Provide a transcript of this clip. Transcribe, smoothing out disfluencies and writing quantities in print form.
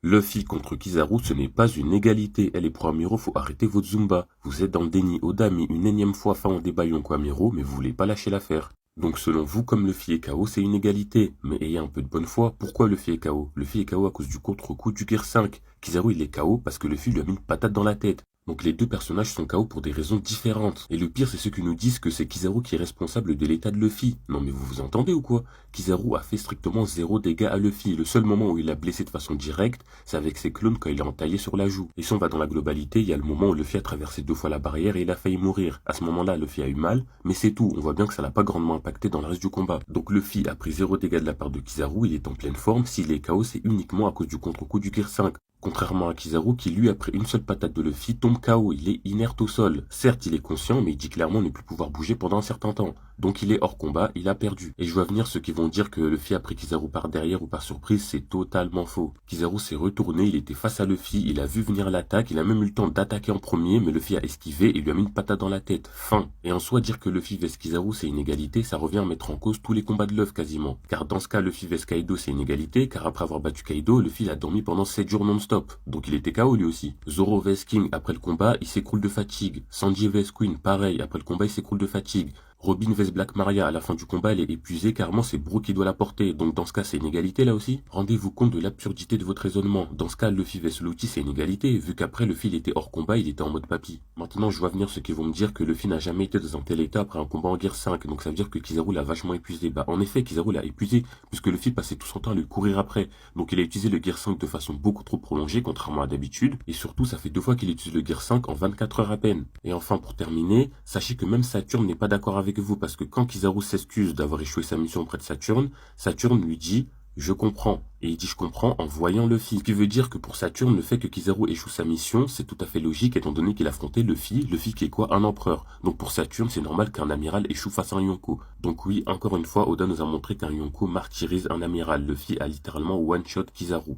Luffy contre Kizaru, ce n'est pas une égalité. Elle est pro Amiro, faut arrêter votre Zumba. Vous êtes dans le déni. Oda a mis une énième fois fin au débat Yonko Amiro, mais vous voulez pas lâcher l'affaire. Donc selon vous, comme Luffy est KO, c'est une égalité. Mais ayez un peu de bonne foi, pourquoi Luffy est KO? Luffy est KO à cause du contre-coup du Gear 5. Kizaru il est KO parce que Luffy lui a mis une patate dans la tête. Donc les deux personnages sont KO pour des raisons différentes. Et le pire, c'est ceux qui nous disent que c'est Kizaru qui est responsable de l'état de Luffy. Non mais vous vous entendez ou quoi? Kizaru a fait strictement 0 dégâts à Luffy. Le seul moment où il l'a blessé de façon directe, c'est avec ses clones quand il l'a entaillé sur la joue. Et si on va dans la globalité, il y a le moment où Luffy a traversé 2 fois la barrière et il a failli mourir. À ce moment-là, Luffy a eu mal, mais c'est tout. On voit bien que ça l'a pas grandement impacté dans le reste du combat. Donc Luffy a pris 0 dégâts de la part de Kizaru, il est en pleine forme. S'il est KO, c'est uniquement à cause du contre-coup du Gear 5. Contrairement à Kizaru qui lui après une seule patate de Luffy tombe KO, il est inerte au sol. Certes il est conscient mais il dit clairement ne plus pouvoir bouger pendant un certain temps. Donc il est hors combat, il a perdu. Et je vois venir ceux qui vont dire que Luffy a pris Kizaru par derrière ou par surprise, c'est totalement faux. Kizaru s'est retourné, il était face à Luffy, il a vu venir l'attaque, il a même eu le temps d'attaquer en premier mais Luffy a esquivé et lui a mis une patate dans la tête. Fin. Et en soi dire que Luffy vs Kizaru c'est une égalité, ça revient à mettre en cause tous les combats de Luffy quasiment. Car dans ce cas Luffy vs Kaido c'est une égalité, car après avoir battu Kaido, Luffy a dormi pendant 7 jours non-stop. Donc il était KO lui aussi. Zoro vs King, après le combat, il s'écroule de fatigue. Sanji vs Queen, pareil, après le combat, il s'écroule de fatigue. Robin vs Black Maria, à la fin du combat, elle est épuisée, carrément c'est Brook qui doit la porter. Donc dans ce cas, c'est une égalité là aussi. Rendez-vous compte de l'absurdité de votre raisonnement. Dans ce cas, Luffy vs Luffy, c'est une égalité, vu qu'après Luffy il était hors combat, il était en mode papy. Maintenant, je vois venir ceux qui vont me dire que Luffy n'a jamais été dans un tel état après un combat en Gear 5, donc ça veut dire que Kizaru l'a vachement épuisé. Bah en effet, Kizaru l'a épuisé, puisque Luffy passait tout son temps à lui courir après. Donc il a utilisé le Gear 5 de façon beaucoup trop prolongée, contrairement à d'habitude, et surtout ça fait 2 fois qu'il utilise le Gear 5 en 24 heures à peine. Et enfin, pour terminer, sachez que même Saturne n'est pas d'accord avec vous, parce que quand Kizaru s'excuse d'avoir échoué sa mission auprès de Saturne, Saturne lui dit « Je comprends ». Et il dit « Je comprends » en voyant Luffy. Ce qui veut dire que pour Saturne, le fait que Kizaru échoue sa mission, c'est tout à fait logique étant donné qu'il affrontait Luffy qui est quoi? Un empereur. Donc pour Saturne, c'est normal qu'un amiral échoue face à un Yonko. Donc oui, encore une fois, Oda nous a montré qu'un Yonko martyrise un amiral. Luffy a littéralement one-shot Kizaru.